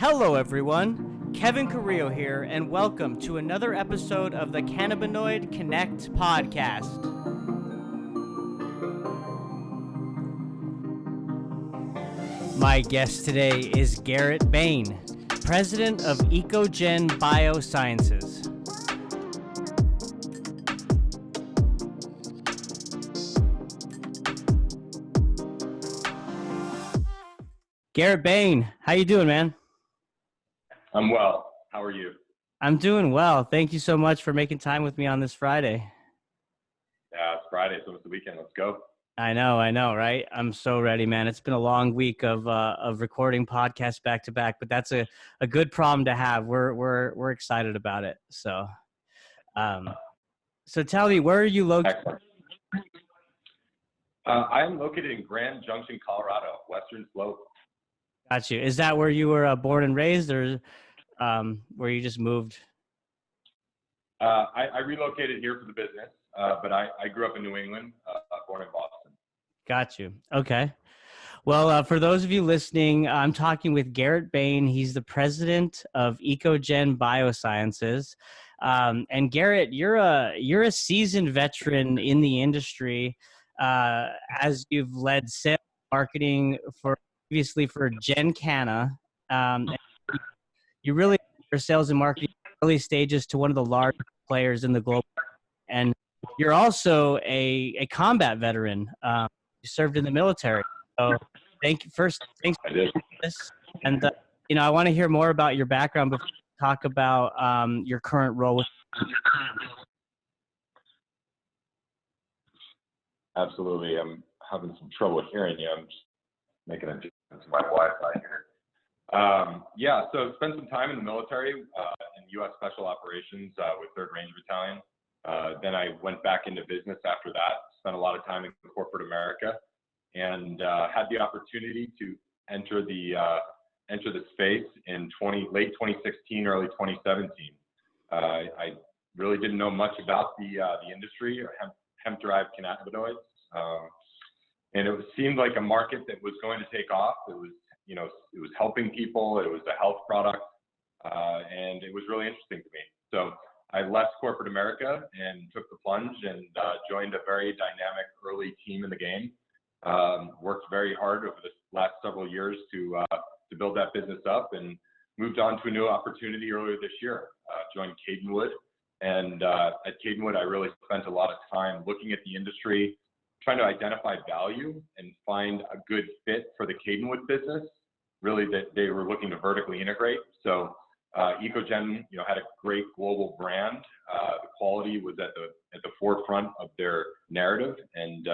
Hello everyone, Kevin Carrillo here, and welcome to another episode of the Cannabinoid Connect podcast. My guest today is Garrett Bain, President of EcoGen Biosciences. Garrett Bain, how you doing, man? I'm well. How are you? I'm doing well. Thank you so much for making time with me on this Friday. Yeah, it's Friday, so it's the weekend. Let's go. I know, right? I'm so ready, man. It's been a long week of recording podcasts back to back, but that's a good problem to have. We're excited about it. So tell me, where are you located? Excellent. I'm located in Grand Junction, Colorado, Western Slope. Got you. Is that where you were born and raised, or where you just moved? I relocated here for the business, but I grew up in New England, born in Boston. Got you. Okay. Well, for those of you listening, I'm talking with Garrett Bain. He's the president of EcoGen Biosciences. And Garrett, you're a seasoned veteran in the industry, as you've led sales marketing previously for Gen Canna. And you really your sales and marketing early stages to one of the large players in the global. And you're also a combat veteran. You served in the military. So thanks for this. And I want to hear more about your background before we talk about your current role with. Absolutely. I'm having some trouble hearing you. I'm just making adjustments to my Wi-Fi here. So spent some time in the military in U.S. Special Operations with 3rd Ranger Battalion. Then I went back into business after that, spent a lot of time in corporate America, and had the opportunity to enter the space in late 2016, early 2017. I really didn't know much about the industry or hemp-derived cannabinoids, and it seemed like a market that was going to take off. It was helping people. It was a health product, and it was really interesting to me. So I left corporate America and took the plunge and joined a very dynamic early team in the game. Worked very hard over the last several years to build that business up, and moved on to a new opportunity earlier this year. Joined Cannabinoid, and at Cannabinoid, I really spent a lot of time looking at the industry, trying to identify value and find a good fit for the Cannabinoid business. Really, that they were looking to vertically integrate. So EcoGen, had a great global brand. The quality was at the forefront of their narrative, and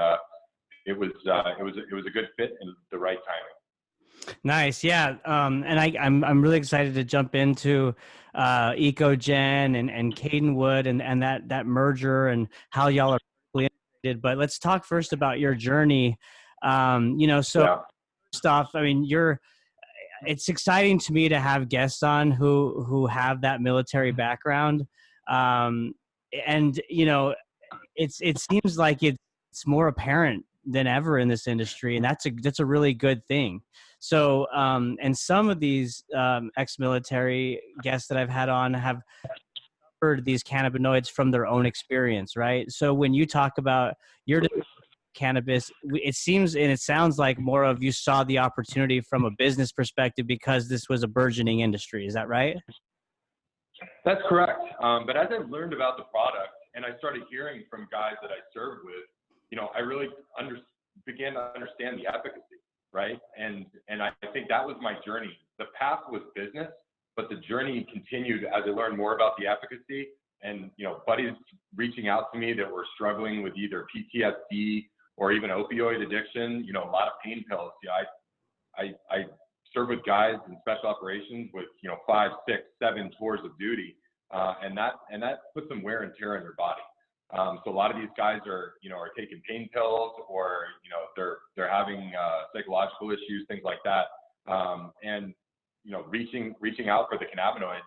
it was a good fit and the right timing. Nice, yeah. And I'm really excited to jump into EcoGen and Cannabinoid and that merger and how y'all are vertically integrated. But let's talk first about your journey. First off, it's exciting to me to have guests on who have that military background. It seems like it's more apparent than ever in this industry, and that's a really good thing. So, and some of these ex-military guests that I've had on have heard these cannabinoids from their own experience, right? So when you talk about your cannabis, it seems and it sounds like more of you saw the opportunity from a business perspective because this was a burgeoning industry. Is that right? That's correct. But as I learned about the product and I started hearing from guys that I served with, I really began to understand the efficacy, right? And I think that was my journey. The path was business, but the journey continued as I learned more about the efficacy. And buddies reaching out to me that were struggling with either PTSD or even opioid addiction, a lot of pain pills. I serve with guys in special operations with 5, 6, 7 tours of duty, and that puts some wear and tear on your body. So a lot of these guys are taking pain pills, or they're having psychological issues, things like that, and reaching out for the cannabinoids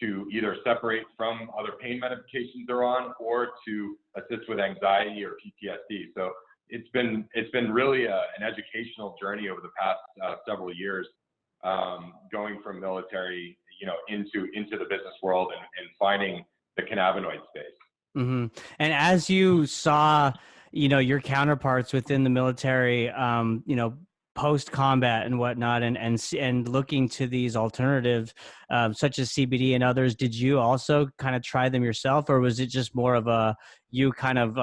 to either separate from other pain medications they're on, or to assist with anxiety or PTSD. So it's been really an educational journey over the past several years. going from military, into the business world and finding the cannabinoid space. Mm-hmm. And as you saw, your counterparts within the military, post combat and whatnot, and looking to these alternatives, such as CBD and others, did you also kind of try them yourself, or was it just more of a you kind of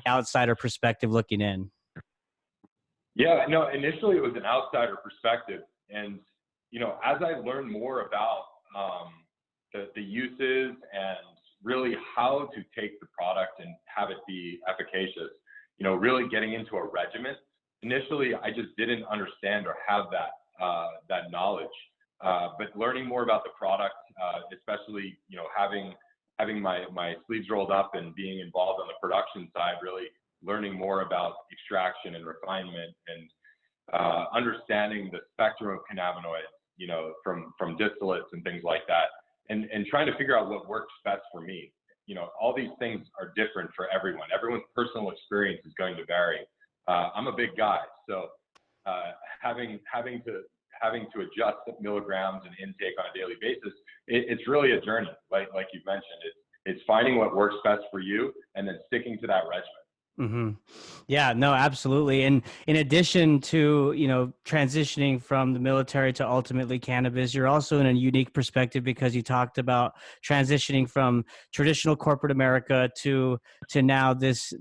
outsider perspective looking in? Yeah, no, initially it was an outsider perspective. And, as I learned more about the uses and really how to take the product and have it be efficacious, really getting into a regimen. Initially, I just didn't understand or have that knowledge. But learning more about the product, especially, having my sleeves rolled up and being involved on the production side, really learning more about extraction and refinement and understanding the spectrum of cannabinoids, from distillates and things like that, and trying to figure out what works best for me. All these things are different for everyone. Everyone's personal experience is going to vary. I'm a big guy, so having to adjust milligrams and intake on a daily basis, it's really a journey. Like you've mentioned, it's finding what works best for you and then sticking to that regimen. Mm-hmm. Yeah, no, absolutely. And in addition to, transitioning from the military to ultimately cannabis, you're also in a unique perspective because you talked about transitioning from traditional corporate America to now this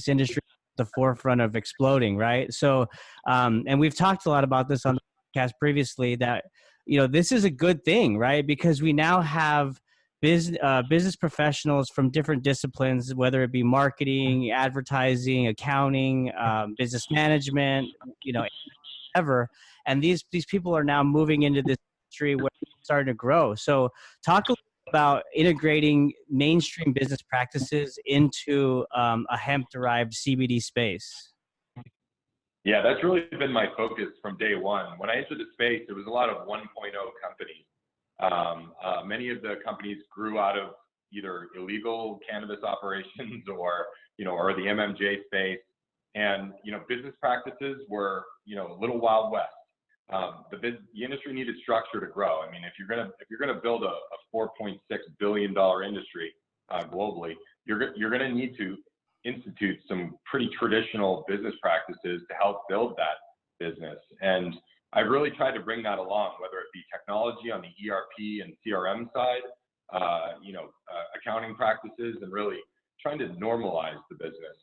industry at the forefront of exploding, right? So, and we've talked a lot about this on the podcast previously that, this is a good thing, right? Because we now have business professionals from different disciplines, whether it be marketing, advertising, accounting, business management, ever. And these people are now moving into this industry where it's starting to grow. So talk a little about integrating mainstream business practices into a hemp-derived CBD space. Yeah, that's really been my focus from day one. When I entered the space, it was a lot of 1.0 companies. Many of the companies grew out of either illegal cannabis operations or the MMJ space, and business practices were a little Wild West. The industry needed structure to grow. I mean, if you're gonna build a $4.6 billion industry globally, you're gonna need to institute some pretty traditional business practices to help build that business. And I've really tried to bring that along, whether it be technology on the ERP and CRM side, accounting practices, and really trying to normalize the business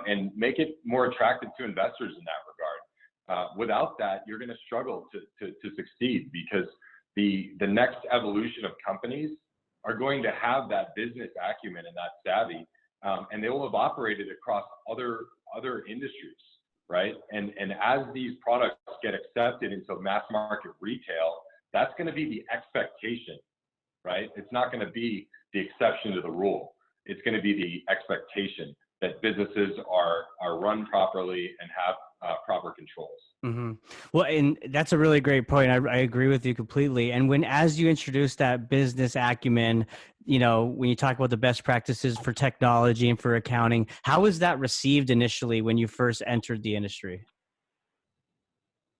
and make it more attractive to investors in that regard. Without that, you're going to struggle to succeed, because the next evolution of companies are going to have that business acumen and that savvy, and they will have operated across other industries. Right. And as these products get accepted into mass market retail, that's going to be the expectation. Right. It's not going to be the exception to the rule. It's going to be the expectation that businesses are run properly and have proper controls. Mm-hmm. Well, and that's a really great point. I agree with you completely. And as you introduce that business acumen, when you talk about the best practices for technology and for accounting, how was that received initially when you first entered the industry?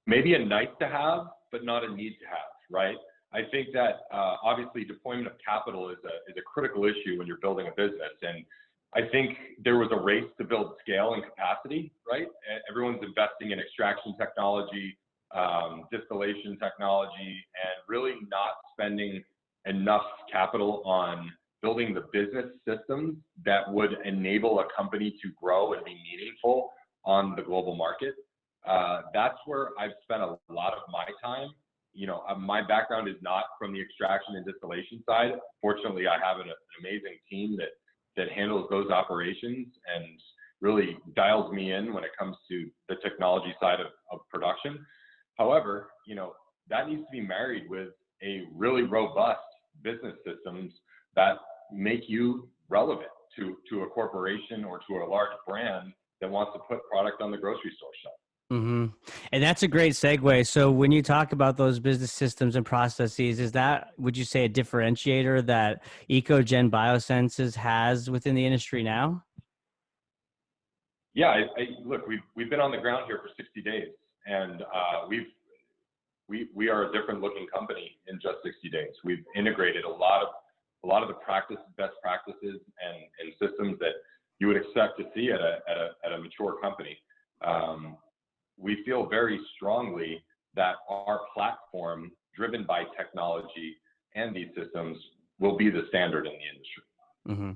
Maybe a nice to have, but not a need to have, right? I think that obviously deployment of capital is a critical issue when you're building a business. And I think there was a race to build scale and capacity, right? Everyone's investing in extraction technology, distillation technology, and really not spending enough capital on building the business systems that would enable a company to grow and be meaningful on the global market. That's where I've spent a lot of my time. My background is not from the extraction and distillation side. Fortunately, I have an amazing team that handles those operations and really dials me in when it comes to the technology side of production. However, that needs to be married with a really robust business systems that make you relevant to a corporation or to a large brand that wants to put product on the grocery store shelf. Mm-hmm. And that's a great segue. So when you talk about those business systems and processes, would you say, a differentiator that EcoGen Biosciences has within the industry now? Yeah, look, we've been on the ground here for 60 days, and we are a different looking company in just 60 days. We've integrated a lot of the best practices and systems that you would expect to see at a mature company. We feel very strongly that our platform, driven by technology and these systems, will be the standard in the industry. Mm-hmm.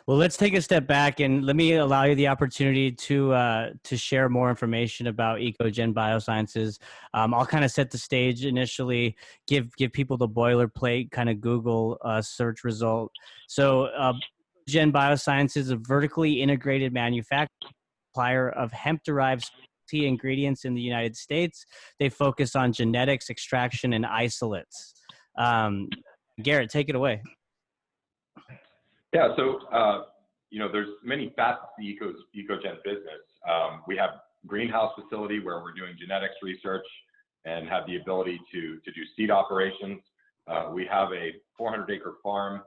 Well, let's take a step back and let me allow you the opportunity to share more information about EcoGen Biosciences. I'll kind of set the stage initially, give people the boilerplate kind of Google search result. So, EcoGen Biosciences is a vertically integrated manufacturer supplier of hemp-derived specialty ingredients in the United States. They focus on genetics, extraction, and isolates. Garrett, take it away. Yeah, so there's many facets to the EcoGen business. We have greenhouse facility where we're doing genetics research and have the ability to do seed operations. We have a 400-acre farm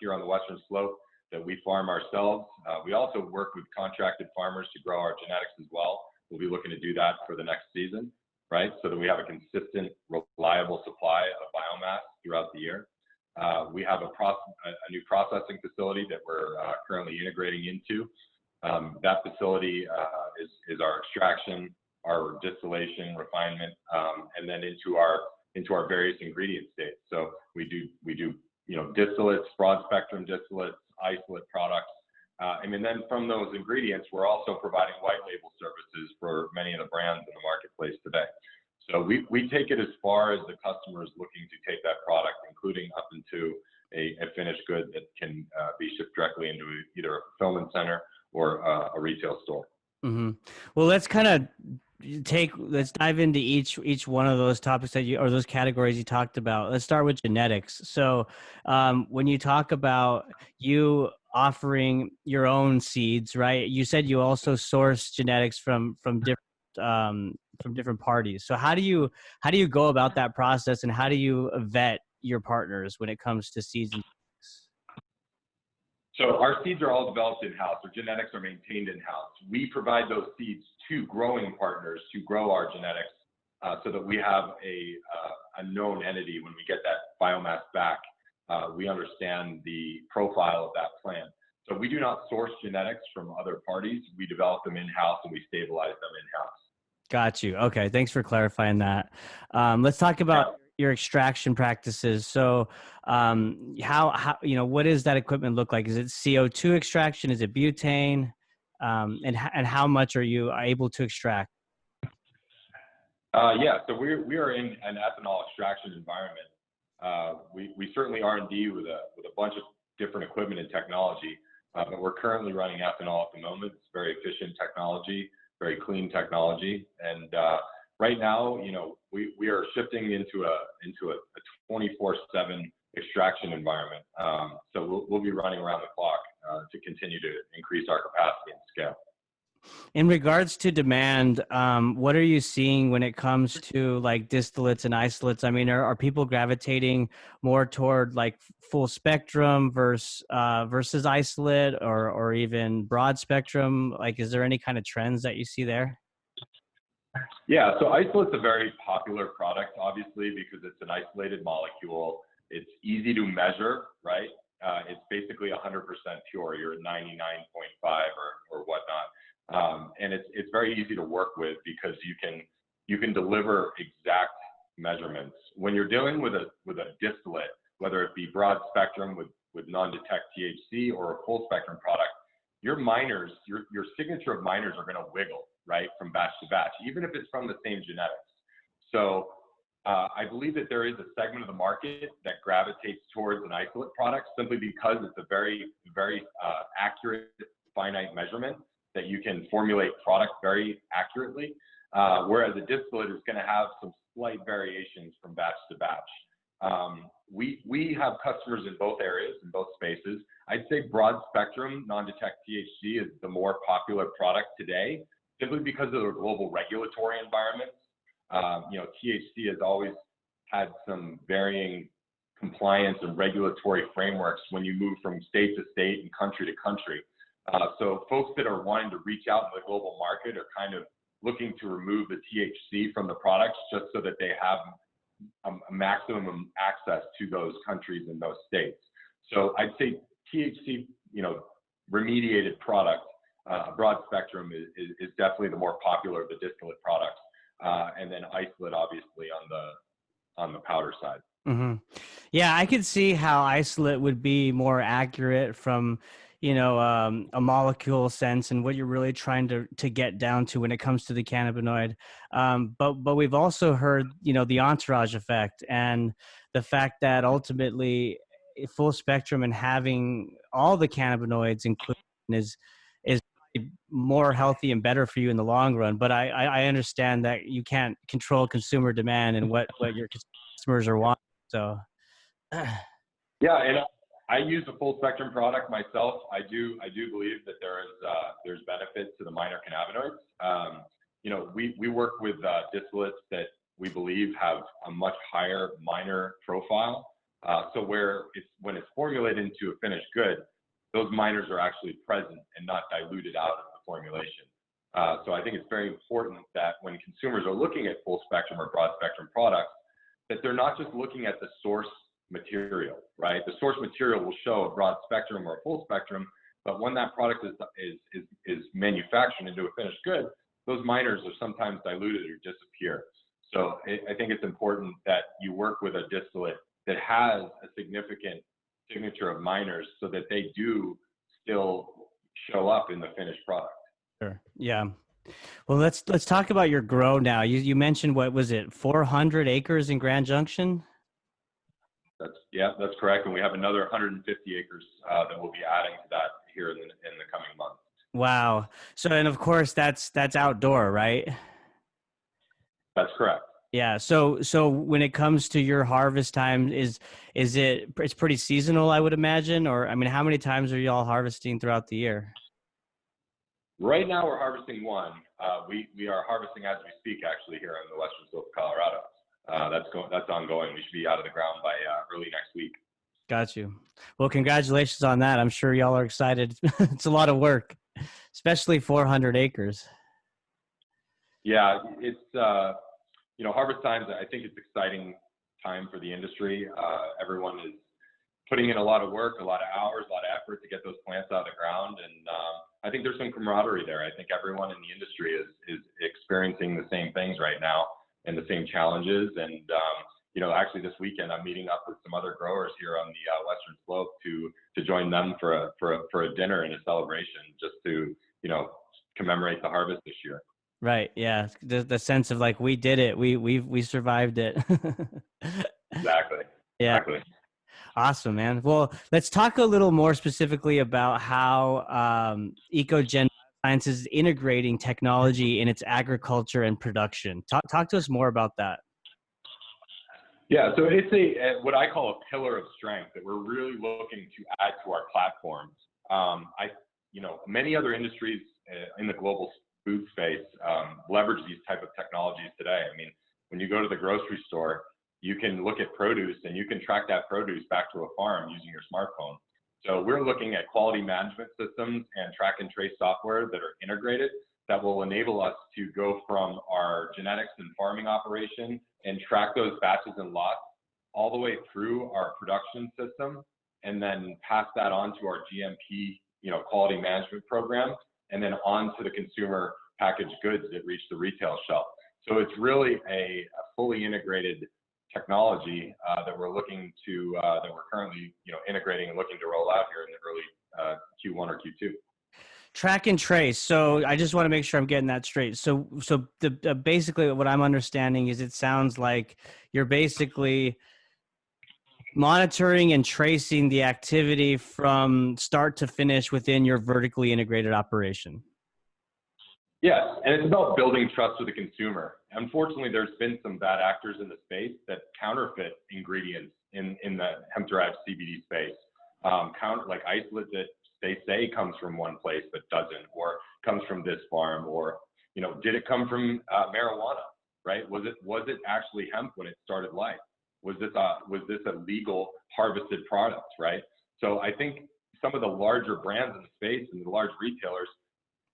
here on the Western Slope that we farm ourselves. We also work with contracted farmers to grow our genetics as well. We'll be looking to do that for the next season, right? So that we have a consistent, reliable supply of biomass throughout the year. We have a new processing facility that we're currently integrating into. That facility is our extraction, our distillation, refinement, and then into our various ingredient states. So we do distillates, broad spectrum distillates, isolate products, and then from those ingredients, we're also providing white label services for many of the brands in the marketplace today. So we take it as far as the customer is looking to take that product, including up into a finished good that can be shipped directly into either a fulfillment center or a retail store. Mm-hmm. Well, let's dive into each one of those topics or those categories you talked about. Let's start with genetics. So when you talk about you offering your own seeds, right? You said you also source genetics from different parties. So how do you go about that process, and how do you vet your partners when it comes to seeds and genetics? So our seeds are all developed in-house. Our genetics are maintained in-house. We provide those seeds to growing partners to grow our genetics so that we have a known entity when we get that biomass back. We understand the profile of that plant. So we do not source genetics from other parties. We develop them in-house and we stabilize them in-house. Got you. Okay. Thanks for clarifying that. Let's talk about your extraction practices. So, how what does that equipment look like? Is it CO2 extraction? Is it butane? And how much are you able to extract? Yeah. So we are in an ethanol extraction environment. We certainly R&D with a bunch of different equipment and technology, but we're currently running ethanol at the moment. It's very efficient technology, very clean technology, and right now, we are shifting into a 24/7 extraction environment. So we'll be running around the clock to continue to increase our capacity and scale. In regards to demand, what are you seeing when it comes to like distillates and isolates? I mean, are people gravitating more toward like full spectrum versus isolate or even broad spectrum? Like, is there any kind of trends that you see there? Yeah, so isolate's a very popular product, obviously, because it's an isolated molecule. It's easy to measure, right? It's basically 100% pure. You're at 99.5 or whatnot. And it's very easy to work with because you can deliver exact measurements. When you're dealing with a distillate, whether it be broad spectrum with non-detect THC or a full spectrum product, your minors, your signature of minors are going to wiggle, right, from batch to batch, even if it's from the same genetics. So I believe that there is a segment of the market that gravitates towards an isolate product simply because it's a very, very accurate, finite measurement that you can formulate product very accurately, whereas a distillate is going to have some slight variations from batch to batch. We have customers in both areas, in both spaces. I'd say broad spectrum non-detect THC is the more popular product today, simply because of the global regulatory environment. THC has always had some varying compliance and regulatory frameworks when you move from state to state and country to country. So folks that are wanting to reach out to the global market are kind of looking to remove the THC from the products just so that they have a maximum access to those countries and those states. So I'd say THC, remediated product, broad spectrum is definitely the more popular of the distillate products, and then isolate obviously on the powder side. Mm-hmm. Yeah, I could see how isolate would be more accurate from, a molecule sense and what you're really trying to get down to when it comes to the cannabinoid. But we've also heard, the entourage effect and the fact that ultimately full spectrum and having all the cannabinoids included is more healthy and better for you in the long run. But I understand that you can't control consumer demand and what your customers are wanting. So, yeah, and I use a full spectrum product myself. I do believe that there's benefit to the minor cannabinoids. We work with distillates that we believe have a much higher minor profile. So when it's formulated into a finished good, those minors are actually present and not diluted out of the formulation. So I think it's very important that when consumers are looking at full spectrum or broad spectrum products, that they're not just looking at the source material, right? The source material will show a broad spectrum or a full spectrum, but when that product is manufactured into a finished good, those minors are sometimes diluted or disappear. So I think it's important that you work with a distillate that has a significant signature of minors so that they do still show up in the finished product. Sure. Yeah. Well, let's talk about your grow now. You mentioned, what was it, 400 acres in Grand Junction? That's correct. And we have another 150 acres that we'll be adding to that here in the coming months. Wow. So, and of course that's outdoor, right? That's correct. Yeah. So when it comes to your harvest time, it's pretty seasonal, I would imagine, or I mean, how many times are y'all harvesting throughout the year? Right now we're harvesting one. We are harvesting as we speak, actually, here in the western slope of Colorado. That's ongoing. We should be out of the ground by early next week. Got you. Well, congratulations on that. I'm sure y'all are excited. It's a lot of work, especially 400 acres. Yeah, it's harvest times. I think it's exciting time for the industry. Everyone is putting in a lot of work, a lot of hours, a lot of effort to get those plants out of the ground, and I think there's some camaraderie there. I think everyone in the industry is experiencing the same things right now and the same challenges. And actually this weekend I'm meeting up with some other growers here on the western slope to join them for a dinner and a celebration, just to commemorate the harvest this year. Right. Yeah. The sense of like, we did it. We survived it. Exactly. Yeah. Exactly. Awesome, man. Well, let's talk a little more specifically about how EcoGen Biosciences is integrating technology in its agriculture and production. Talk to us more about that. Yeah, so it's what I call a pillar of strength that we're really looking to add to our platforms. Many other industries in the global food space leverage these type of technologies today. I mean, when you go to the grocery store, you can look at produce and you can track that produce back to a farm using your smartphone. So we're looking at quality management systems and track and trace software that are integrated that will enable us to go from our genetics and farming operation and track those batches and lots all the way through our production system, and then pass that on to our GMP, quality management program, and then on to the consumer packaged goods that reach the retail shelf. So it's really a fully integrated technology that we're currently integrating and looking to roll out here in the early Q1 or Q2. Track and trace. So I just want to make sure I'm getting that straight. So basically what I'm understanding is, it sounds like you're basically monitoring and tracing the activity from start to finish within your vertically integrated operation. Yes, and it's about building trust with the consumer. Unfortunately, there's been some bad actors in the space that counterfeit ingredients in the hemp-derived CBD space. Like isolate that they say comes from one place but doesn't, or comes from this farm, or did it come from marijuana? Right? Was it actually hemp when it started life? Was this a legal harvested product? Right? So I think some of the larger brands in the space and the large retailers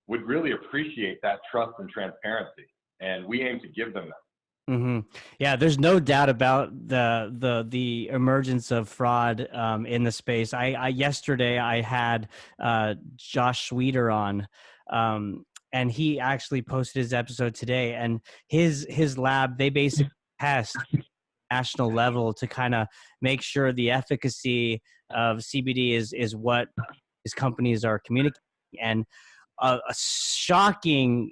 would really appreciate that trust and transparency. And we aim to give them that. Mm-hmm. Yeah, there's no doubt about the emergence of fraud in the space. I yesterday I had Josh Sweeter on, and he actually posted his episode today. And his lab, they basically test national level to kind of make sure the efficacy of CBD is what his companies are communicating. And a shocking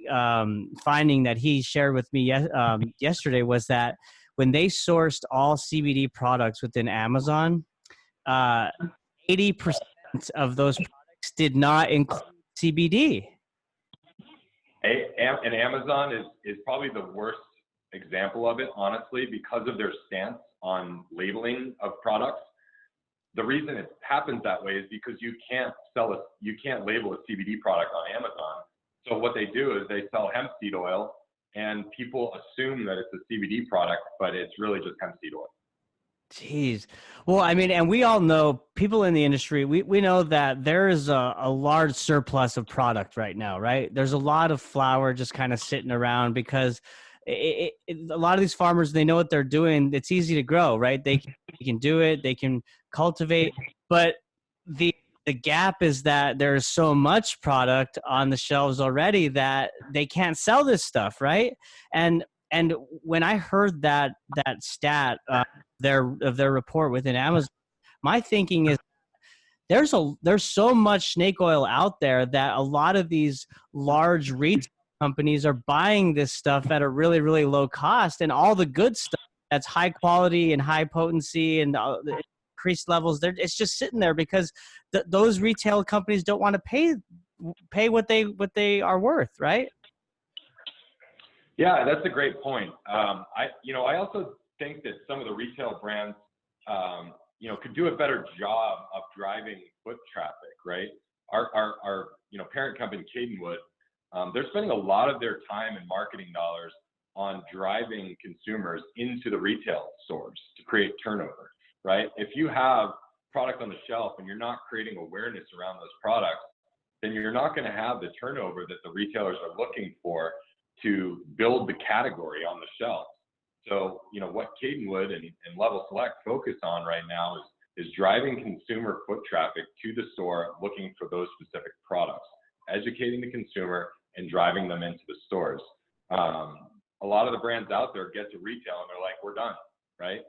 finding that he shared with me yesterday was that when they sourced all CBD products within Amazon, 80% of those products did not include CBD. And Amazon is probably the worst example of it, honestly, because of their stance on labeling of products. The reason it happens that way is because you can't label a CBD product on Amazon. So what they do is they sell hemp seed oil, and people assume that it's a CBD product, but it's really just hemp seed oil. Jeez. Well, I mean, and we all know, people in the industry, we know that there is a large surplus of product right now, right? There's a lot of flower just kind of sitting around because a lot of these farmers, they know what they're doing. It's easy to grow, right? They can do it. They can cultivate. But the gap is that there's so much product on the shelves already that they can't sell this stuff, right? And when I heard that stat of their report within Amazon, my thinking is there's so much snake oil out there that a lot of these large retail companies are buying this stuff at a really, really low cost, and all the good stuff that's high quality and high potency and the increased levels, it's just sitting there because those retail companies don't want to pay what they are worth, right? Yeah, that's a great point. I also think that some of the retail brands, could do a better job of driving foot traffic, right? Our parent company, Cannabis, they're spending a lot of their time and marketing dollars on driving consumers into the retail stores to create turnover, right? If you have product on the shelf and you're not creating awareness around those products, then you're not going to have the turnover that the retailers are looking for to build the category on the shelf. So, what Cadenwood and Level Select focus on right now is driving consumer foot traffic to the store looking for those specific products, educating the consumer and driving them into the stores. A lot of the brands out there get to retail and they're like, we're done, right?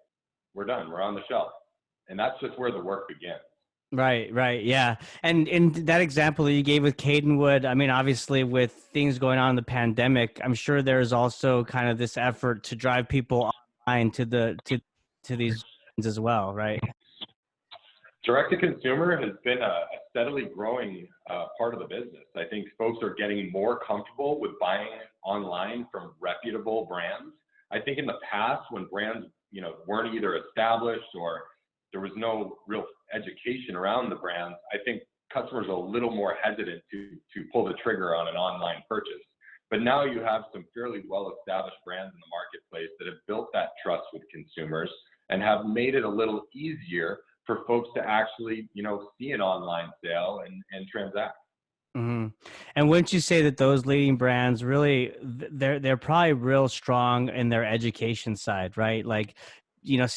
We're done. We're on the shelf. And that's just where the work begins. Right, yeah. And in that example that you gave with Cadenwood, I mean, obviously with things going on in the pandemic, I'm sure there's also kind of this effort to drive people online to these as well, right? Direct to consumer has been a steadily growing part of the business. I think folks are getting more comfortable with buying online from reputable brands. I think in the past, when brands, weren't either established or there was no real education around the brands, I think customers are a little more hesitant to pull the trigger on an online purchase. But now you have some fairly well-established brands in the marketplace that have built that trust with consumers and have made it a little easier for folks to actually, see an online sale and transact. Mm-hmm. And wouldn't you say that those leading brands really, they're probably real strong in their education side, right? Like,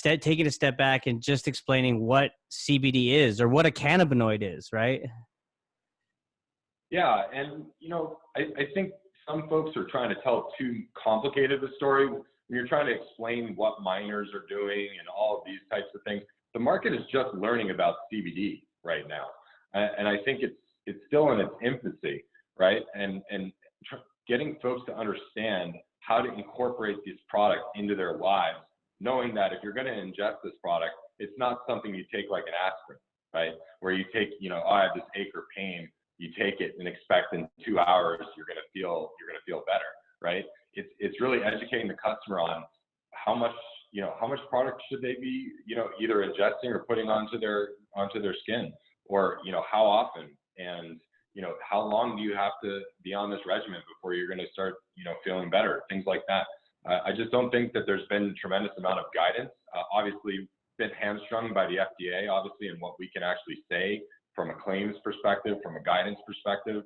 taking a step back and just explaining what CBD is or what a cannabinoid is, right? Yeah, and I think some folks are trying to tell too complicated a story. When you're trying to explain what minors are doing and all of these types of things, the market is just learning about CBD right now, and I think it's still in its infancy, right? And getting folks to understand how to incorporate this product into their lives, knowing that if you're going to ingest this product, it's not something you take like an aspirin, right? Where you take, I have this ache or pain, you take it and expect in 2 hours you're going to feel better, right? It's really educating the customer on how much product should they be, either ingesting or putting onto their skin, or how often, and how long do you have to be on this regimen before you're going to start feeling better, things like that. I just don't think that there's been a tremendous amount of guidance. Obviously, been hamstrung by the FDA, obviously, in what we can actually say from a claims perspective, from a guidance perspective.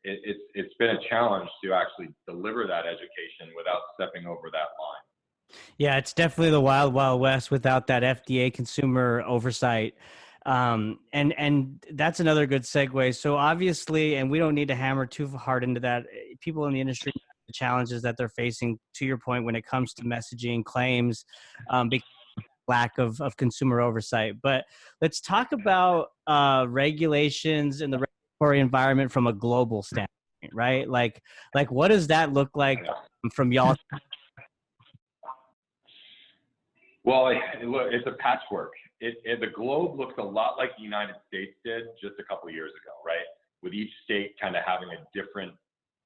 it's been a challenge to actually deliver that education without stepping over that line. Yeah, it's definitely the wild, wild west without that FDA consumer oversight. And that's another good segue. So obviously, and we don't need to hammer too hard into that. People in the industry, the challenges that they're facing, to your point, when it comes to messaging claims, because lack of consumer oversight. But let's talk about regulations and the regulatory environment from a global standpoint, right? Like what does that look like from y'all? Well, look, it's a patchwork. The globe looks a lot like the United States did just a couple of years ago, right? With each state kind of having a different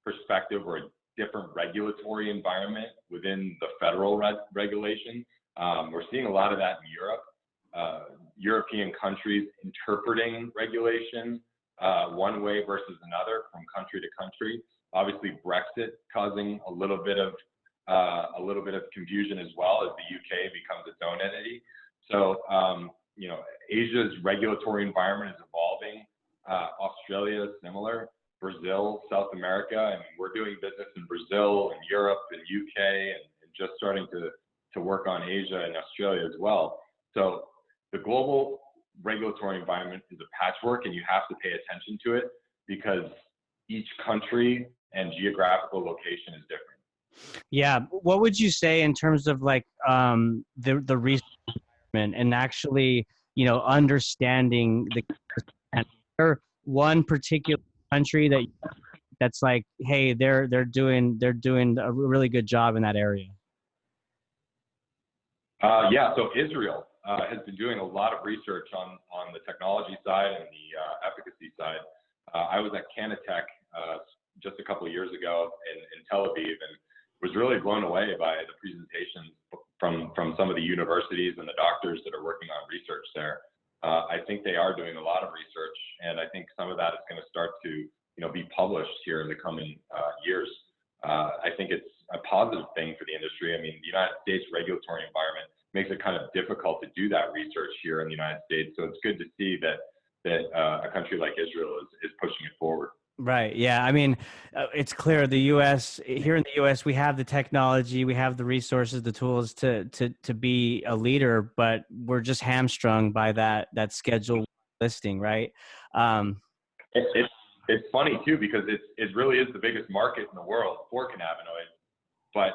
perspective or a different regulatory environment within the federal regulation. We're seeing a lot of that in Europe. European countries interpreting regulation one way versus another from country to country. Obviously, Brexit causing a little bit of confusion as well as the UK becomes its own entity. So, Asia's regulatory environment is evolving. Australia is similar. Brazil, South America, I mean, we're doing business in Brazil and Europe and UK and just starting to work on Asia and Australia as well. So the global regulatory environment is a patchwork, and you have to pay attention to it because each country and geographical location is different. Yeah. What would you say in terms of like the research and actually, understanding or one particular country that's like, hey, they're doing a really good job in that area? Yeah, so Israel has been doing a lot of research on the technology side and the efficacy side. I was at Canatech just a couple of years ago in Tel Aviv and was really blown away by the presentations from some of the universities and the doctors that are working on research there. I think they are doing a lot of research, and I think some of that is going to start to be published here in the coming years. I think it's a positive thing for the industry. I mean, the United States regulatory environment makes it kind of difficult to do that research here in the United States. So it's good to see that a country like Israel is pushing it forward. Right. Yeah. I mean, it's clear here in the U.S., we have the technology, we have the resources, the tools to be a leader, but we're just hamstrung by that schedule listing, right? It's funny too, because it really is the biggest market in the world for cannabinoids, but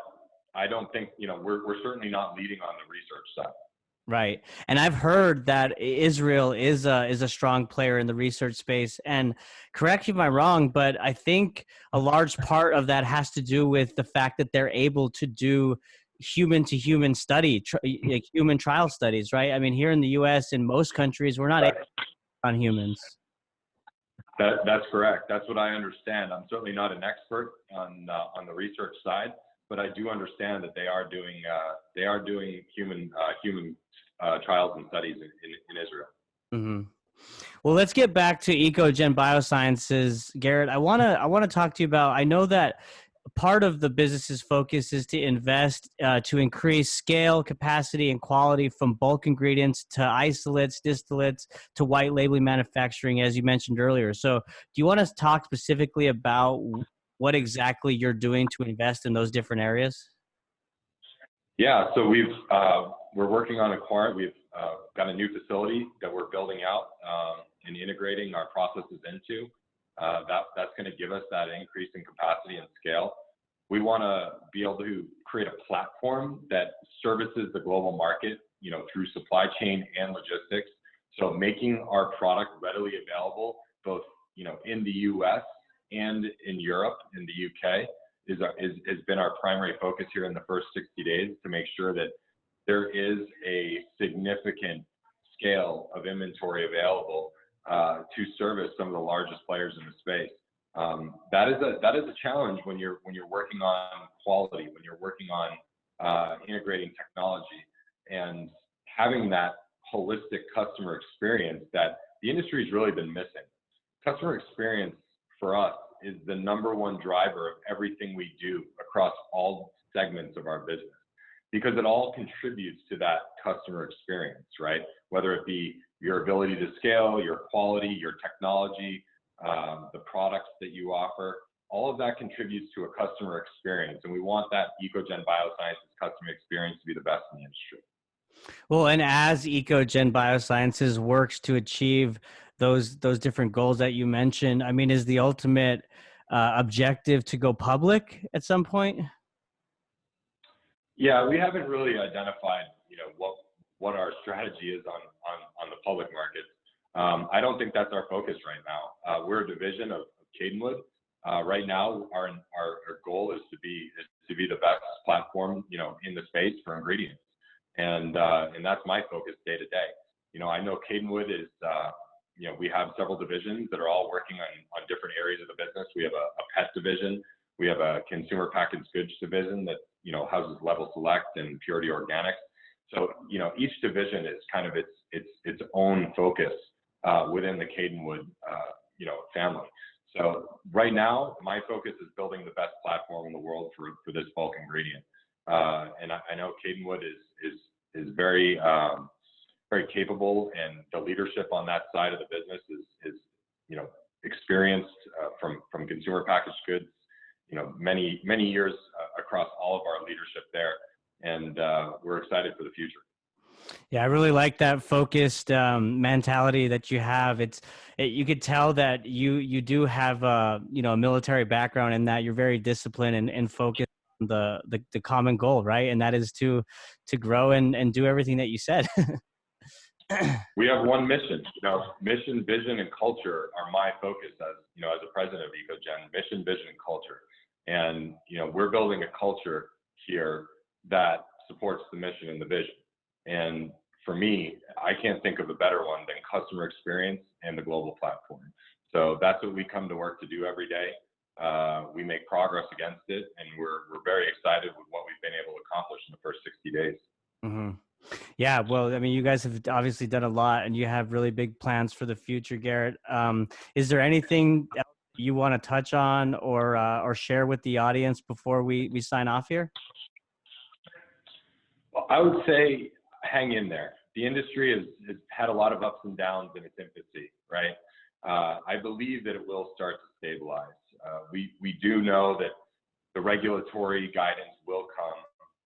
I don't think, we're certainly not leading on the research side. Right. And I've heard that Israel is a strong player in the research space. And correct me if I'm wrong, but I think a large part of that has to do with the fact that they're able to do human to human like human trial studies, right? I mean, here in the US, in most countries, we're not able to on humans. That's correct. That's what I understand. I'm certainly not an expert on the research side, but I do understand that they are doing human trials and studies in Israel. Mm-hmm. Well, let's get back to EcoGen Biosciences, Garrett. I want to talk to you about. I know that part of the business's focus is to invest to increase scale, capacity, and quality from bulk ingredients to isolates, distillates, to white labeling manufacturing, as you mentioned earlier. So, do you want to talk specifically about what exactly you're doing to invest in those different areas? Yeah, so we're working on we've got a new facility that we're building out and integrating our processes into. That's going to give us that increase in capacity and scale. We want to be able to create a platform that services the global market, through supply chain and logistics. So making our product readily available, both, in the US and in Europe, in the UK, has been our primary focus here in the first 60 days to make sure that there is a significant scale of inventory available to service some of the largest players in the space. That is a challenge when you're working on quality, when you're working on integrating technology, and having that holistic customer experience that the industry's really been missing. Customer experience for us is the number one driver of everything we do across all segments of our business, because it all contributes to that customer experience, right? Whether it be your ability to scale, your quality, your technology, the products that you offer, all of that contributes to a customer experience. And we want that EcoGen Biosciences customer experience to be the best in the industry. Well, and as EcoGen Biosciences works to achieve those different goals that you mentioned, I mean, is the ultimate objective to go public at some point? Yeah, we haven't really identified, what our strategy is on the public market. I don't think that's our focus right now. We're a division of Cannabinoid. Right now, our goal is to be the best platform, in the space for ingredients, and that's my focus day to day. I know Cannabinoid is, we have several divisions that are all working on different areas of the business. We have a pet division. We have a consumer packaged goods division that houses Level Select and Purity Organics. So each division is kind of its own focus within the Cannabinoid family. So right now, my focus is building the best platform in the world for this bulk ingredient. And I know Cannabinoid is very very capable, and the leadership on that side of the business is experienced from consumer packaged goods, many years across all of our leadership there, and we're excited for the future. Yeah, I really like that focused mentality that you have. You could tell that you do have a military background, and that you're very disciplined and focused on the common goal, right? And that is to grow and do everything that you said. We have one mission. Mission, vision, and culture are my focus as a president of EcoGen. Mission, vision, and culture, and we're building a culture here that supports the mission and the vision. And for me, I can't think of a better one than customer experience and the global platform. So that's what we come to work to do every day. We make progress against it, and we're very excited with what we've been able to accomplish in the first 60 days. Mm-hmm. Yeah, well, I mean, you guys have obviously done a lot, and you have really big plans for the future, Garrett. Is there anything else you want to touch on or share with the audience before we sign off here? Well, I would say hang in there. The industry has had a lot of ups and downs in its infancy, right? I believe that it will start to stabilize. We do know that the regulatory guidance will come.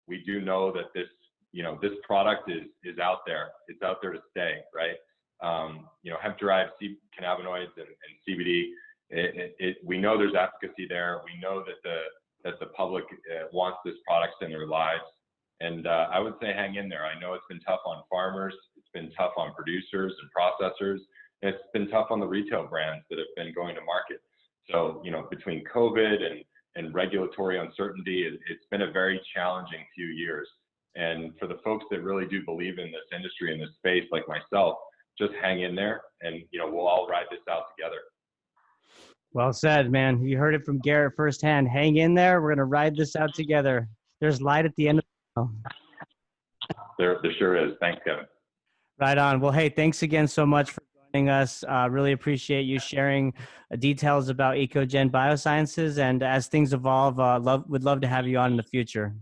We do know that this product is out there. It's out there to stay, right? Hemp-derived cannabinoids and CBD. We know there's efficacy there. We know that the public wants this product in their lives. And I would say hang in there. I know it's been tough on farmers. It's been tough on producers and processors. And it's been tough on the retail brands that have been going to market. So, between COVID and regulatory uncertainty, it's been a very challenging few years. And for the folks that really do believe in this industry, in this space, like myself, just hang in there, and we'll all ride this out together. Well said, man. You heard it from Garrett firsthand. Hang in there. We're going to ride this out together. There's light at the end of the tunnel. There sure is. Thanks, Kevin. Right on. Well, hey, thanks again so much for joining us. Really appreciate you sharing details about EcoGen Biosciences. And as things evolve, would love to have you on in the future.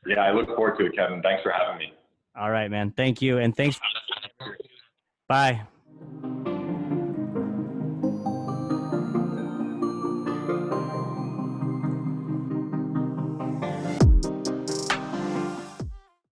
Yeah, I look forward to it, Kevin. Thanks for having me. All right, man. Thank you. And thanks. Bye.